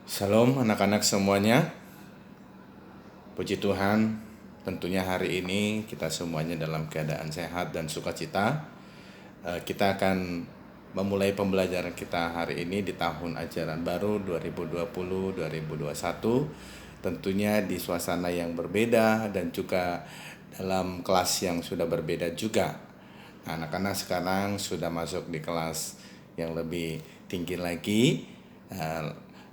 Shalom anak-anak semuanya. Puji Tuhan, tentunya hari ini kita semuanya dalam keadaan sehat dan sukacita. Kita akan memulai pembelajaran kita hari ini di tahun ajaran baru 2020-2021. Tentunya di suasana yang berbeda dan juga dalam kelas yang sudah berbeda juga. Anak-anak sekarang sudah masuk di kelas yang lebih tinggi lagi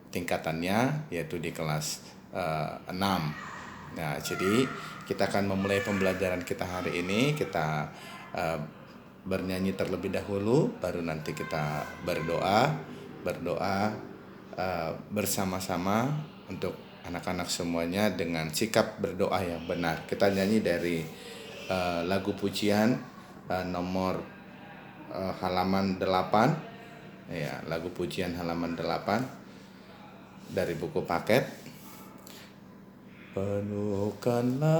tingkatannya, yaitu di kelas 6. Nah, jadi kita akan memulai pembelajaran kita hari ini. Kita bernyanyi terlebih dahulu, baru nanti kita berdoa bersama-sama untuk anak-anak semuanya dengan sikap berdoa yang benar. Kita nyanyi dari lagu pujian nomor halaman 8, ya, lagu pujian halaman 8 dari buku paket. Penuhkanlah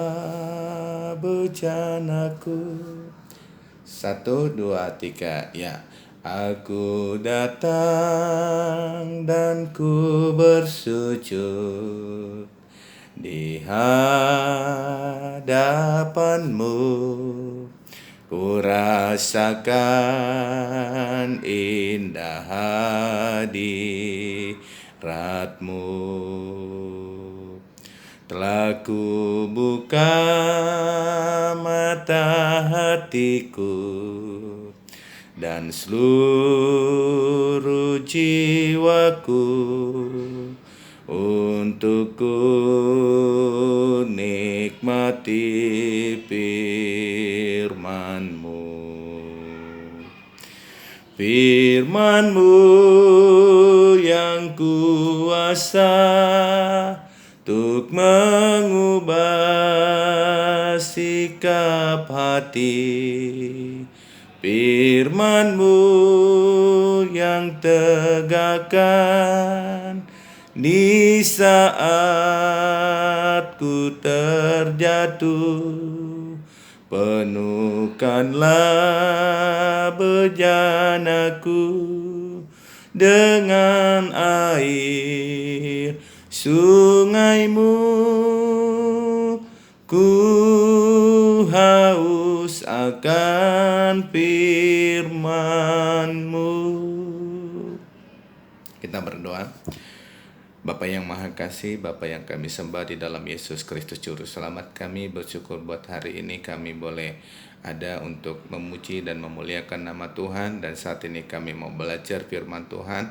bejanaku. 1, 2, 3, ya. Aku datang dan ku bersujud di hadapanmu. Ku rasakan indah hadiratmu. Telah ku buka mata hatiku dan seluruh jiwaku untuk ku nikmati firman-Mu. Firman-Mu yang kuasa untuk mengubah sikap hati. Firman-Mu yang tegakkan di saat ku terjatuh. Penuhkanlah bejanaku dengan air sungai-Mu. Ku haus akan firman-Mu. Kita berdoa. Bapa yang Maha Kasih, Bapa yang kami sembah di dalam Yesus Kristus Juru Selamat, kami bersyukur buat hari ini kami boleh ada untuk memuji dan memuliakan nama Tuhan. Dan saat ini kami mau belajar firman Tuhan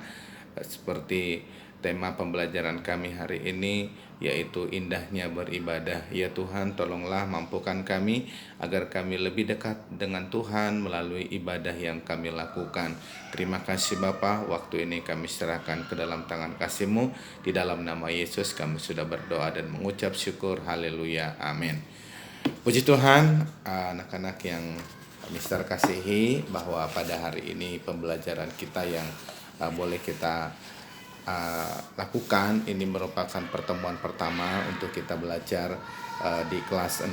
seperti tema pembelajaran kami hari ini, yaitu indahnya beribadah. Ya Tuhan, tolonglah mampukan kami agar kami lebih dekat dengan Tuhan melalui ibadah yang kami lakukan. Terima kasih Bapa, waktu ini kami serahkan ke dalam tangan kasih-Mu. Di dalam nama Yesus kami sudah berdoa dan mengucap syukur. Haleluya, amin. Puji Tuhan, anak-anak yang Mister kasihi, bahwa pada hari ini pembelajaran kita yang boleh kita lakukan ini merupakan pertemuan pertama untuk kita belajar di kelas 6,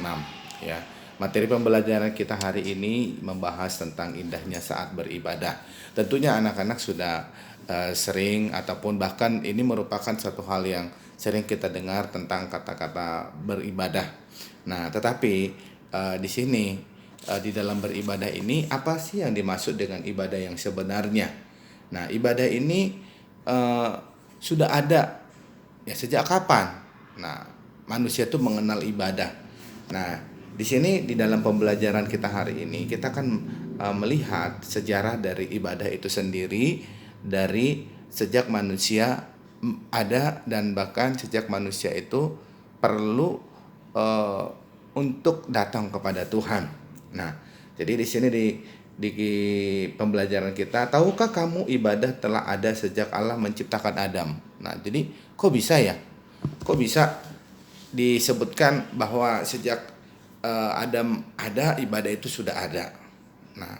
ya. Materi pembelajaran kita hari ini membahas tentang indahnya saat beribadah. Tentunya anak-anak sudah sering ataupun bahkan ini merupakan satu hal yang sering kita dengar tentang kata-kata beribadah. Nah, tetapi di sini di dalam beribadah ini apa sih yang dimaksud dengan ibadah yang sebenarnya? Nah, ibadah ini sudah ada ya sejak kapan? Nah, manusia itu mengenal ibadah. Nah, di sini di dalam pembelajaran kita hari ini kita akan melihat sejarah dari ibadah itu sendiri, dari sejak manusia ada dan bahkan sejak manusia itu perlu untuk datang kepada Tuhan. Nah, jadi di sini di pembelajaran kita, tahukah kamu ibadah telah ada sejak Allah menciptakan Adam? Nah, jadi kok bisa ya? Kok bisa disebutkan bahwa sejak Adam ada, ibadah itu sudah ada? Nah,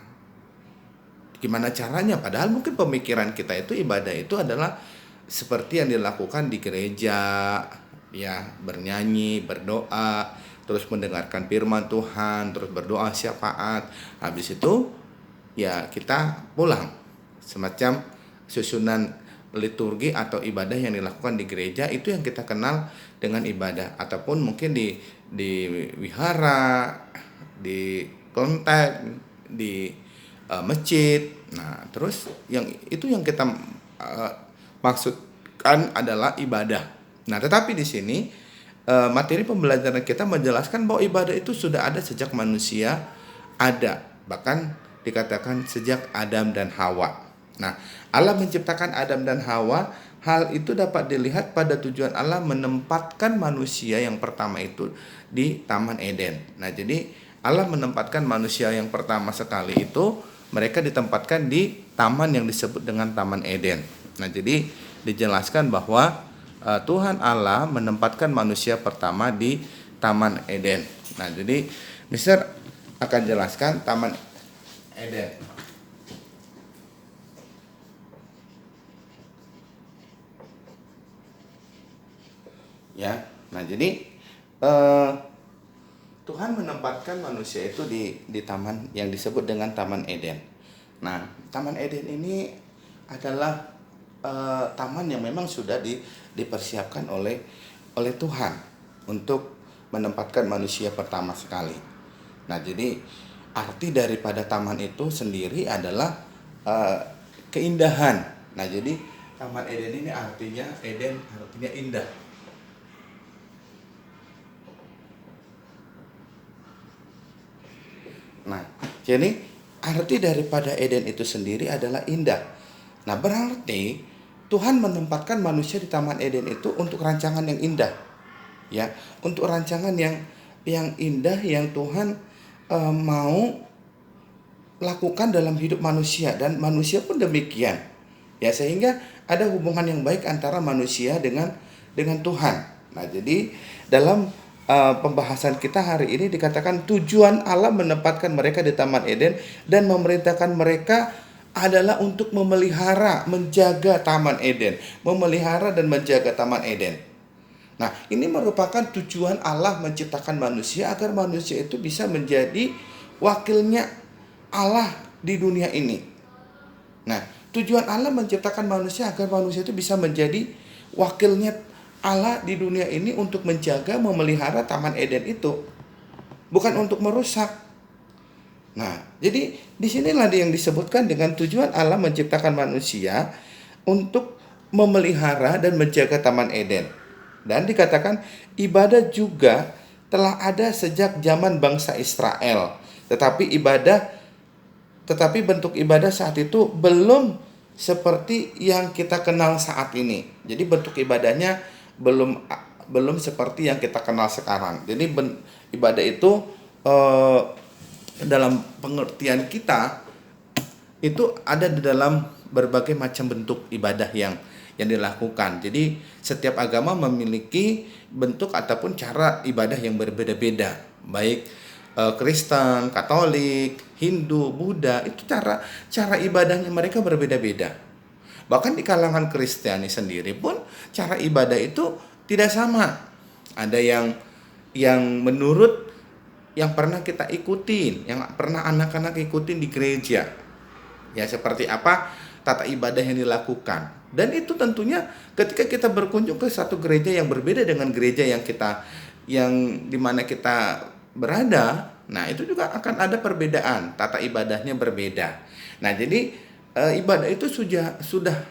gimana caranya? Padahal mungkin pemikiran kita itu ibadah itu adalah seperti yang dilakukan di gereja, ya, bernyanyi, berdoa, terus mendengarkan firman Tuhan, terus berdoa syafaat. Habis itu ya kita pulang, semacam susunan liturgi atau ibadah yang dilakukan di gereja itu yang kita kenal dengan ibadah, ataupun mungkin di wihara, di kelenteng, di masjid. Nah, terus yang itu yang kita maksudkan adalah ibadah. Nah, tetapi di sini materi pembelajaran kita menjelaskan bahwa ibadah itu sudah ada sejak manusia ada, bahkan dikatakan sejak Adam dan Hawa. Nah, Allah menciptakan Adam dan Hawa, hal itu dapat dilihat pada tujuan Allah menempatkan manusia yang pertama itu di Taman Eden. Nah, jadi Allah menempatkan manusia yang pertama sekali itu, mereka ditempatkan di taman yang disebut dengan Taman Eden. Nah, jadi dijelaskan bahwa Tuhan Allah menempatkan manusia pertama di Taman Eden. Nah, jadi Mister akan jelaskan Taman Eden. Ya, nah jadi Tuhan menempatkan manusia itu di taman yang disebut dengan Taman Eden. Nah, Taman Eden ini adalah taman yang memang sudah dipersiapkan oleh Tuhan untuk menempatkan manusia pertama sekali. Nah, jadi arti daripada taman itu sendiri adalah keindahan. Nah, jadi Taman Eden ini artinya indah. Nah, jadi arti daripada Eden itu sendiri adalah indah. Nah, berarti Tuhan menempatkan manusia di Taman Eden itu untuk rancangan yang indah. Ya, untuk rancangan yang indah yang Tuhan mau lakukan dalam hidup manusia, dan manusia pun demikian. Ya, sehingga ada hubungan yang baik antara manusia dengan Tuhan. Nah, jadi dalam pembahasan kita hari ini dikatakan tujuan Allah menempatkan mereka di Taman Eden dan memerintahkan mereka adalah untuk memelihara, menjaga Taman Eden, memelihara dan menjaga Taman Eden. Nah, ini merupakan tujuan Allah menciptakan manusia agar manusia itu bisa menjadi wakilnya Allah di dunia ini. Nah, tujuan Allah menciptakan manusia agar manusia itu bisa menjadi wakilnya Allah di dunia ini untuk menjaga, memelihara Taman Eden itu, bukan untuk merusak. Nah, jadi disinilah yang disebutkan dengan tujuan Allah menciptakan manusia untuk memelihara dan menjaga Taman Eden. Dan dikatakan ibadah juga telah ada sejak zaman bangsa Israel. Tetapi bentuk ibadah saat itu belum seperti yang kita kenal saat ini. Jadi bentuk ibadahnya belum seperti yang kita kenal sekarang. Jadi ibadah itu dalam pengertian kita itu ada di dalam berbagai macam bentuk ibadah yang dilakukan. Jadi setiap agama memiliki bentuk ataupun cara ibadah yang berbeda-beda. Baik Kristen, Katolik, Hindu, Buddha, itu cara ibadahnya mereka berbeda-beda. Bahkan di kalangan Kristiani sendiri pun cara ibadah itu tidak sama. Ada yang menurut yang pernah kita ikutin, yang pernah anak-anak ikutin di gereja. Ya, seperti apa tata ibadah yang dilakukan. Dan itu tentunya ketika kita berkunjung ke satu gereja yang berbeda dengan gereja yang dimana kita berada, nah itu juga akan ada perbedaan, tata ibadahnya berbeda. Nah, jadi ibadah itu sudah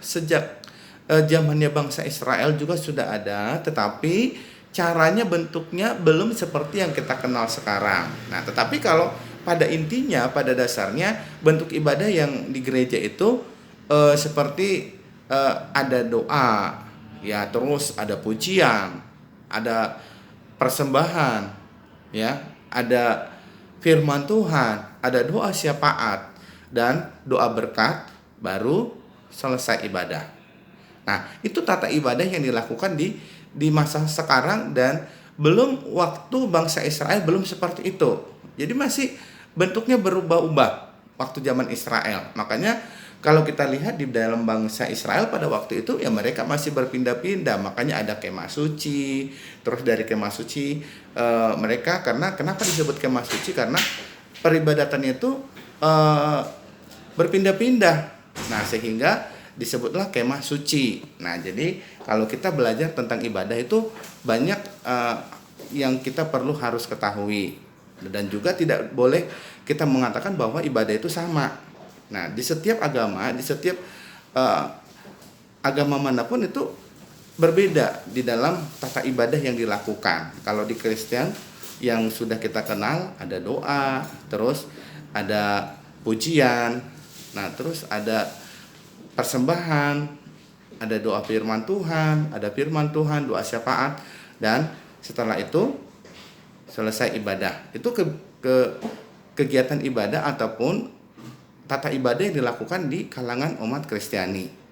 sejak zamannya bangsa Israel juga sudah ada, tetapi caranya, bentuknya belum seperti yang kita kenal sekarang. Nah, tetapi kalau pada intinya, pada dasarnya bentuk ibadah yang di gereja itu seperti ada doa, ya, terus ada pujian, ada persembahan, ya, ada firman Tuhan, ada doa syafaat dan doa berkat, baru selesai ibadah. Nah, itu tata ibadah yang dilakukan di masa sekarang, dan belum waktu bangsa Israel belum seperti itu. Jadi masih bentuknya berubah-ubah waktu zaman Israel. Makanya kalau kita lihat di dalam bangsa Israel pada waktu itu, ya mereka masih berpindah-pindah. Makanya ada kemah suci, terus dari kemah suci mereka, kenapa disebut kemah suci? Karena peribadatannya itu berpindah-pindah. Nah, sehingga disebutlah kemah suci. Nah, jadi kalau kita belajar tentang ibadah itu banyak yang kita perlu harus ketahui, dan juga tidak boleh kita mengatakan bahwa ibadah itu sama. Nah, di setiap agama, di setiap agama manapun itu berbeda di dalam tata ibadah yang dilakukan. Kalau di Kristen yang sudah kita kenal ada doa, terus ada pujian, nah terus ada persembahan, ada doa firman Tuhan, ada firman Tuhan, doa syafaat, dan setelah itu selesai ibadah. Itu kegiatan ibadah ataupun tata ibadah yang dilakukan di kalangan umat Kristiani.